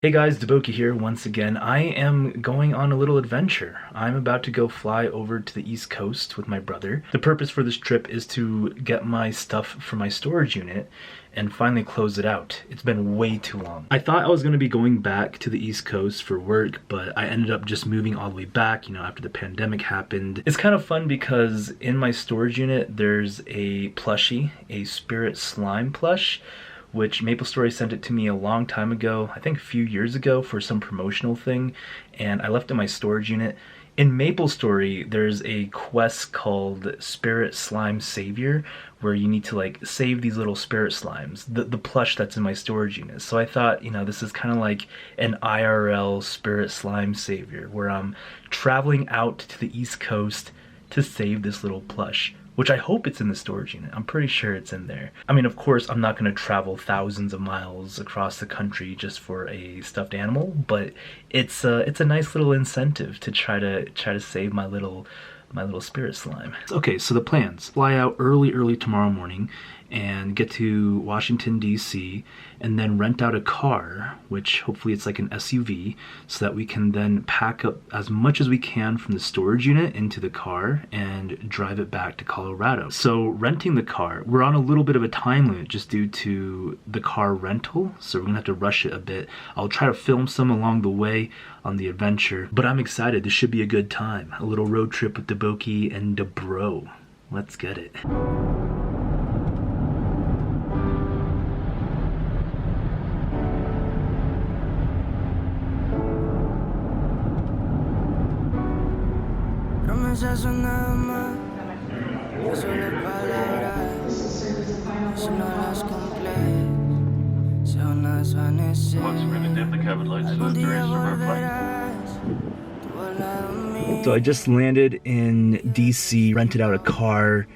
Hey guys, Daboki here once again. I am going on a little adventure. I'm about to go fly over to the East Coast with my brother. The purpose for this trip is to get my stuff from my storage unit and finally close it out. It's been way too long. I thought I was going to be going back to the East Coast for work, but I ended up just moving all the way back, after the pandemic happened. It's kind of fun because in my storage unit, there's a plushie, a spirit slime plush, which MapleStory sent it to me a long time ago, I think a few years ago for some promotional thing, and I left it in my storage unit. In MapleStory, there's a quest called Spirit Slime Savior, where you need to save these little spirit slimes, the plush that's in my storage unit. So I thought, this is kind of like an IRL Spirit Slime Savior, where I'm traveling out to the East Coast to save this little plush, which I hope it's in the storage unit. I'm pretty sure it's in there. I mean, of course, I'm not gonna travel thousands of miles across the country just for a stuffed animal, but it's a nice little incentive to try to save my little spirit slime. Okay, so the plans: fly out early tomorrow morning and get to Washington, DC, and then rent out a car, which hopefully it's like an SUV, so that we can then pack up as much as we can from the storage unit into the car and drive it back to Colorado. So renting the car, we're on a little bit of a time limit just due to the car rental, so we're gonna have to rush it a bit. I'll try to film some along the way on the adventure, but I'm excited. This should be a good time. A little road trip with Daboki and Dabro. Let's get it. Son nada más, solo palabras, si no las cumples, se van a desvanecer. Algún día volverás, tú al lado mío. So I just landed in DC, rented out a car,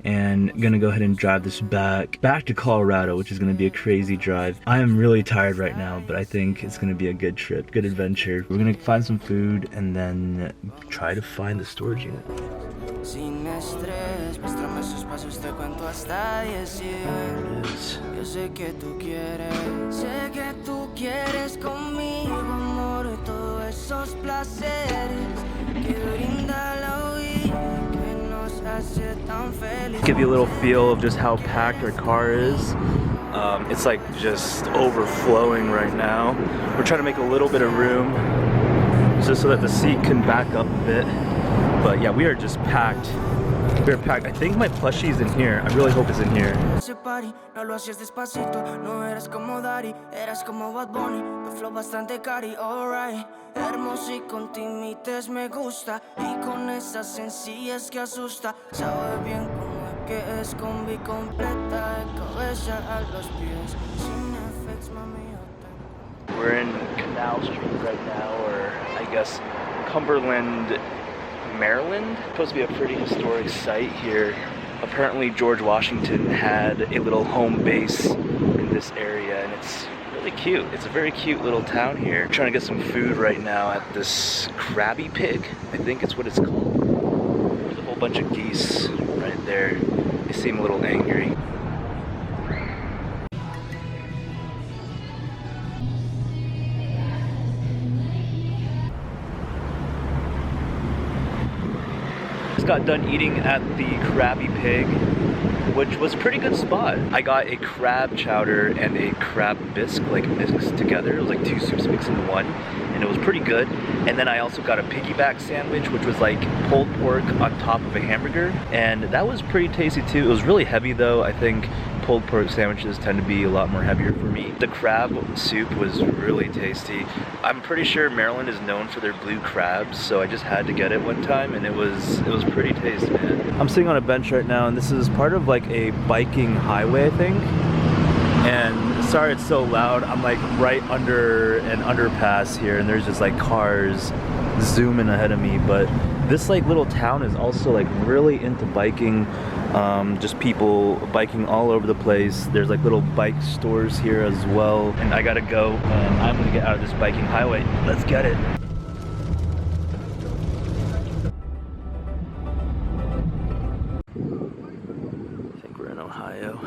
and gonna go ahead and drive this back to Colorado, which is gonna be a crazy drive. I am really tired right now, but I think it's gonna be a good trip, good adventure. We're gonna find some food and then try to find the storage unit. Sin estrés, muéstrame esos pasos, te cuento hasta 10 y yo sé que tú quieres conmigo, amor, y todos esos placeres que brinda la vida. Give you a little feel of just how packed our car is. It's like just overflowing right now. We're trying to make a little bit of room just so that the seat can back up a bit. But yeah, we are just packed. We're packed. I think my plushie's in here. I really hope it's in here. No lo hacías despacito, no eras como Daddy, eras como Bad Bunny, tu flow bastante cari, alright. Hermoso y con timites me gusta, y con esas sencillas que asusta. Sabe bien cómo es que es combi completa, de cabeza a los pies, sin effects, mami. We're in Canal Street right now, or I guess Cumberland, Maryland. It's supposed to be a pretty historic site here. Apparently George Washington had a little home base in this area, and it's really cute. It's a very cute little town here. I'm trying to get some food right now at this Krabby Pig, I think it's what it's called. There's a whole bunch of geese right there. They seem a little angry. Got done eating at the Krabby Pig, which was a pretty good spot. I got a crab chowder and a crab bisque, mixed together. It was like two soups mixed into one, and it was pretty good. And then I also got a piggyback sandwich, which was like pulled pork on top of a hamburger, and that was pretty tasty too. It was really heavy though. I think pulled pork sandwiches tend to be a lot more heavier for me. The crab soup was really tasty. I'm pretty sure Maryland is known for their blue crabs, so I just had to get it one time, and it was pretty tasty, man. I'm sitting on a bench right now, and this is part of like a biking highway, I think. And sorry it's so loud, I'm like right under an underpass here, and there's just like cars zooming ahead of me. But this like little town is also like really into biking. Just people biking all over the place. There's like little bike stores here as well. And I gotta go, and I'm gonna get out of this biking highway. Let's get it. I think we're in Ohio.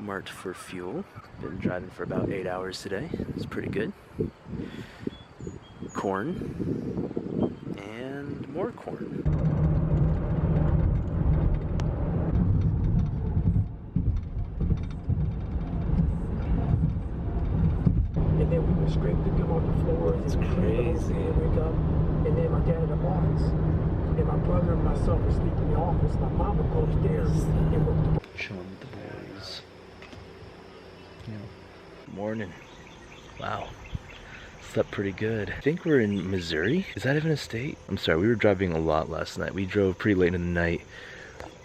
marked for fuel. Been driving for about 8 hours today. It's pretty good. Corn. And more corn. And then we would scrape the gum on the floor. It's crazy. And wake up. And then my dad in the office. And my brother and myself would sleep in the office. My mom would go upstairs and work the chilling with the boys. Yeah. Morning. Wow. Slept pretty good. I think we're in Missouri. Is that even a state? I'm sorry, we were driving a lot last night. We drove pretty late in the night.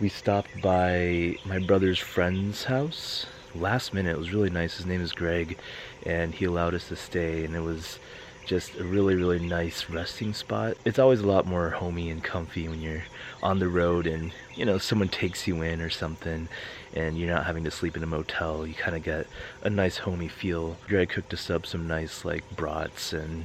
We stopped by my brother's friend's house. Last minute, it was really nice. His name is Greg, and he allowed us to stay, and it was just a really, really nice resting spot. It's always a lot more homey and comfy when you're on the road and, you know, someone takes you in or something and you're not having to sleep in a motel. You kind of get a nice homey feel. Greg cooked us up some nice like brats and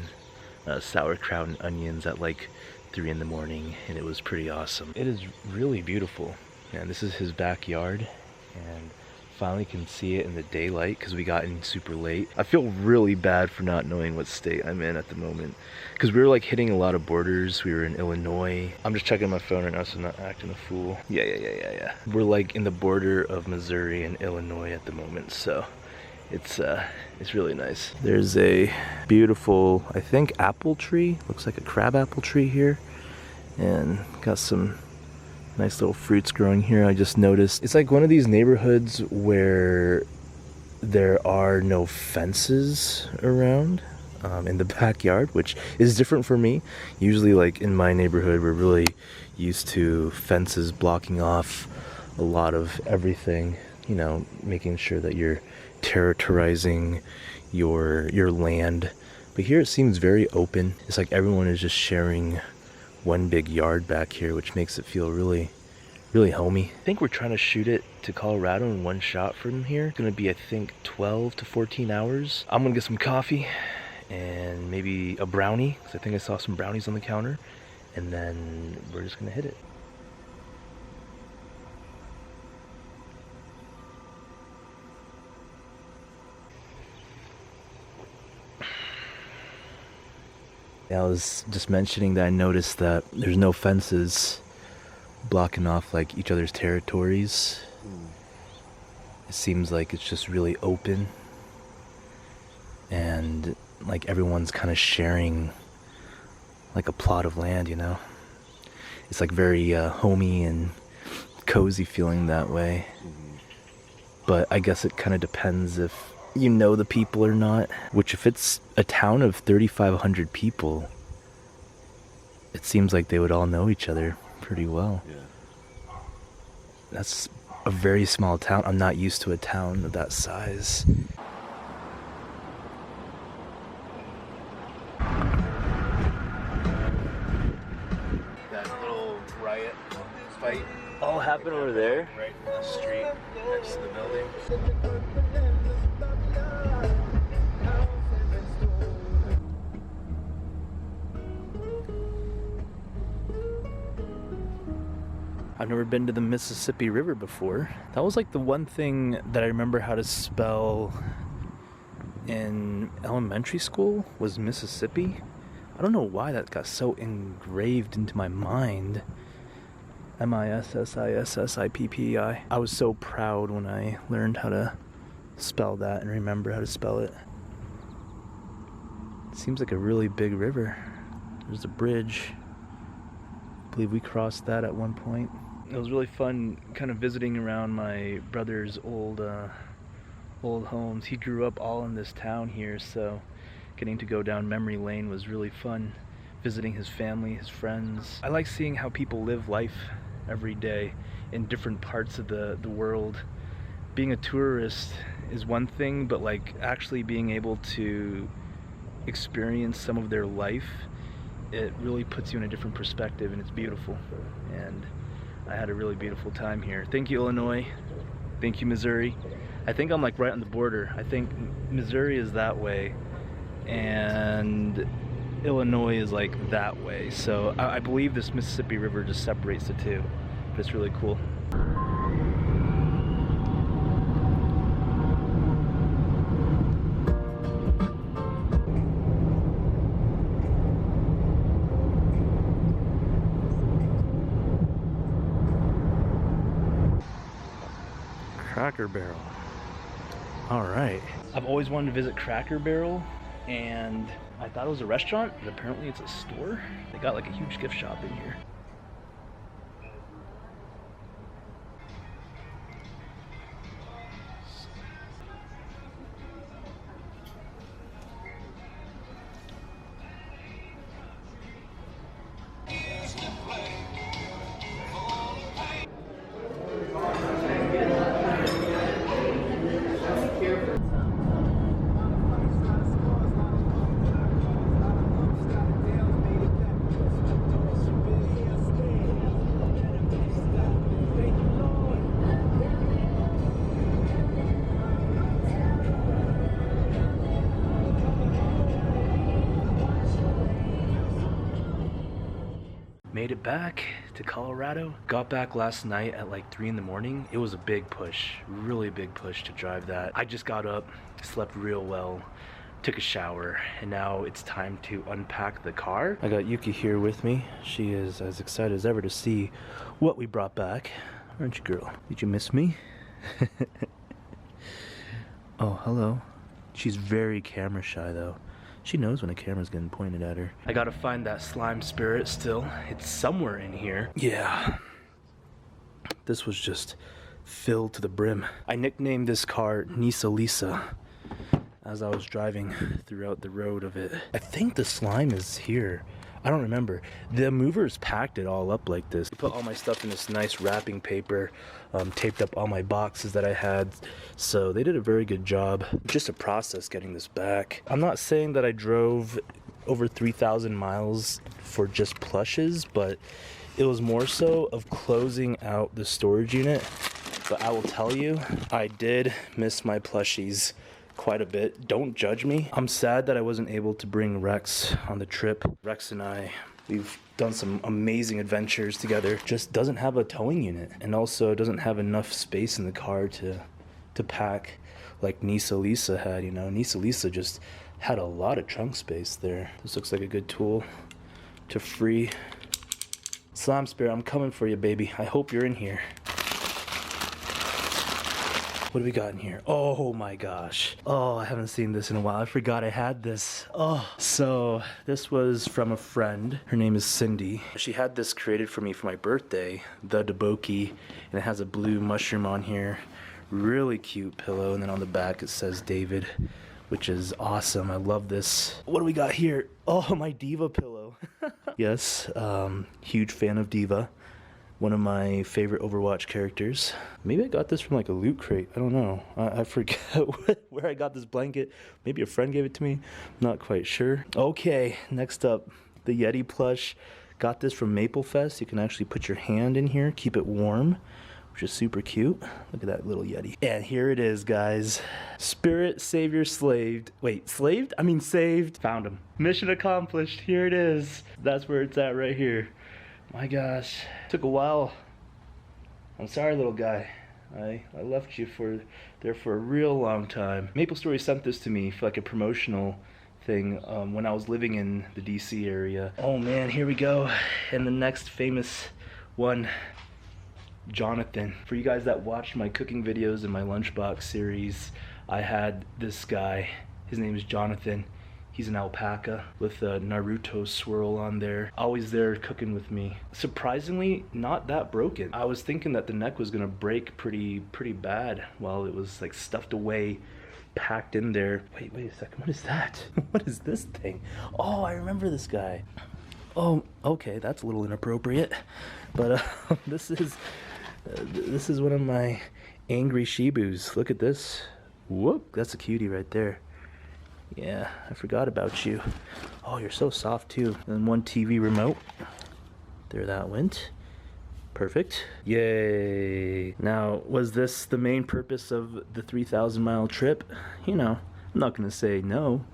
sauerkraut and onions at like 3 in the morning, and it was pretty awesome. It is really beautiful. And this is his backyard, and finally can see it in the daylight because we got in super late. I feel really bad for not knowing what state I'm in at the moment because we were like hitting a lot of borders. We were in Illinois. I'm just checking my phone right now so I'm not acting a fool. Yeah. We're like in the border of Missouri and Illinois at the moment, so it's really nice. There's a beautiful, I think, apple tree. Looks like a crab apple tree here, and got some nice little fruits growing here. I just noticed it's like one of these neighborhoods where there are no fences around in the backyard, which is different for me. Usually like in my neighborhood we're really used to fences blocking off a lot of everything, you know, making sure that you're territorizing your land. But here it seems very open. It's like everyone is just sharing one big yard back here, which makes it feel really, really homey. I think we're trying to shoot it to Colorado in one shot from here. It's gonna be, I think, 12 to 14 hours. I'm gonna get some coffee and maybe a brownie, because I think I saw some brownies on the counter, and then we're just gonna hit it. I was just mentioning that I noticed that there's no fences blocking off like each other's territories. It seems like it's just really open, and like everyone's kind of sharing like a plot of land, you know? It's like very homey and cozy feeling that way. But I guess it kind of depends if you know the people or not, which if it's a town of 3,500 people, it seems like they would all know each other pretty well. Yeah. That's a very small town. I'm not used to a town of that size. That little riot fight all happened over there? Right in the street next to the building. I've never been to the Mississippi River before. That was like the one thing that I remember how to spell in elementary school was Mississippi. I don't know why that got so engraved into my mind. M-I-S-S-I-S-S-I-P-P-I. I was so proud when I learned how to spell that and remember how to spell it. It seems like a really big river. There's a bridge. I believe we crossed that at one point. It was really fun kind of visiting around my brother's old homes. He grew up all in this town here, so getting to go down memory lane was really fun. Visiting his family, his friends. I like seeing how people live life every day in different parts of the world. Being a tourist is one thing, but like actually being able to experience some of their life, it really puts you in a different perspective, and it's beautiful. And I had a really beautiful time here. Thank you, Illinois. Thank you, Missouri. I think I'm like right on the border. I think Missouri is that way and Illinois is like that way. So I believe this Mississippi River just separates the two, but it's really cool. Cracker Barrel. All right. I've always wanted to visit Cracker Barrel, and I thought it was a restaurant, but apparently it's a store. They got like a huge gift shop in here. Made it back to Colorado. Got back last night at like 3 in the morning. It was a big push, really big push to drive that. I just got up, slept real well, took a shower, and now it's time to unpack the car. I got Yuki here with me. She is as excited as ever to see what we brought back. Aren't you, girl? Did you miss me? Oh, hello. She's very camera shy though. She knows when a camera's getting pointed at her. I gotta find that slime spirit still. It's somewhere in here. Yeah. This was just filled to the brim. I nicknamed this car Nisa Lisa as I was driving throughout the road of it. I think the slime is here. I don't remember. The movers packed it all up like this. I put all my stuff in this nice wrapping paper, taped up all my boxes that I had. So they did a very good job. Just a process getting this back. I'm not saying that I drove over 3,000 miles for just plushes, but it was more so of closing out the storage unit. But I will tell you, I did miss my plushies quite a bit. Don't judge me. I'm sad that I wasn't able to bring Rex on the trip. Rex and I, we've done some amazing adventures together. Just doesn't have a towing unit, and also doesn't have enough space in the car to pack like Nisa Lisa had, you know. Nisa Lisa just had a lot of trunk space there. This looks like a good tool to free. Slime Spirit, I'm coming for you, baby. I hope you're in here. What do we got in here? Oh my gosh. Oh, I haven't seen this in a while. I forgot I had this. Oh, so this was from a friend. Her name is Cindy. She had this created for me for my birthday, the Daboki, and it has a blue mushroom on here. Really cute pillow, and then on the back it says David, which is awesome. I love this. What do we got here? Oh, my Diva pillow. Yes, huge fan of Diva. One of my favorite Overwatch characters. Maybe I got this from like a loot crate. I don't know. I forget where I got this blanket. Maybe a friend gave it to me. Not quite sure. Okay, next up, the Yeti plush. Got this from Maple Fest. You can actually put your hand in here, keep it warm, which is super cute. Look at that little Yeti. And here it is, guys. Spirit Savior Slaved. Wait, slaved? I mean saved. Found him. Mission accomplished. Here it is. That's where it's at right here. My gosh, took a while. I'm sorry, little guy. I left you there for a real long time. Maple Story sent this to me for like a promotional thing when I was living in the DC area. Oh man, here we go. And the next famous one, Jonathan. For you guys that watched my cooking videos in my lunchbox series, I had this guy. His name is Jonathan. He's an alpaca with a Naruto swirl on there. Always there cooking with me. Surprisingly, not that broken. I was thinking that the neck was gonna break pretty bad while it was like stuffed away, packed in there. Wait a second, what is that? What is this thing? Oh, I remember this guy. Oh, okay, that's a little inappropriate. But this is one of my angry Shibus. Look at this. Whoop, that's a cutie right there. Yeah, I forgot about you. Oh, you're so soft too. And one TV remote. There that went. Perfect. Yay. Now, was this the main purpose of the 3,000 mile trip? You know, I'm not gonna say no.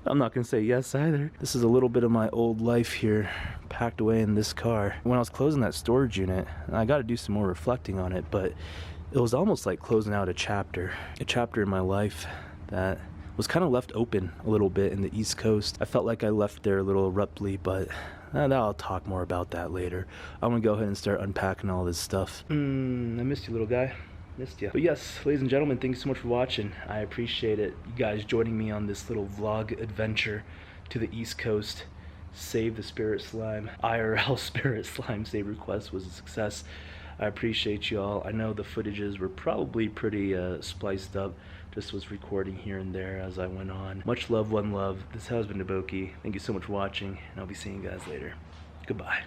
I'm not gonna say yes either. This is a little bit of my old life here, packed away in this car. When I was closing that storage unit, I gotta do some more reflecting on it, but it was almost like closing out a chapter in my life that was kind of left open a little bit in the East Coast. I felt like I left there a little abruptly, but I'll talk more about that later. I'm gonna go ahead and start unpacking all this stuff. I missed you, little guy. Missed you. But yes, ladies and gentlemen, thank you so much for watching. I appreciate it. You guys joining me on this little vlog adventure to the East Coast. Save the Spirit Slime. IRL Spirit Slime save request was a success. I appreciate you all. I know the footages were probably pretty spliced up. Just was recording here and there as I went on. Much love, one love. This has been Daboki. Thank you so much for watching, and I'll be seeing you guys later. Goodbye.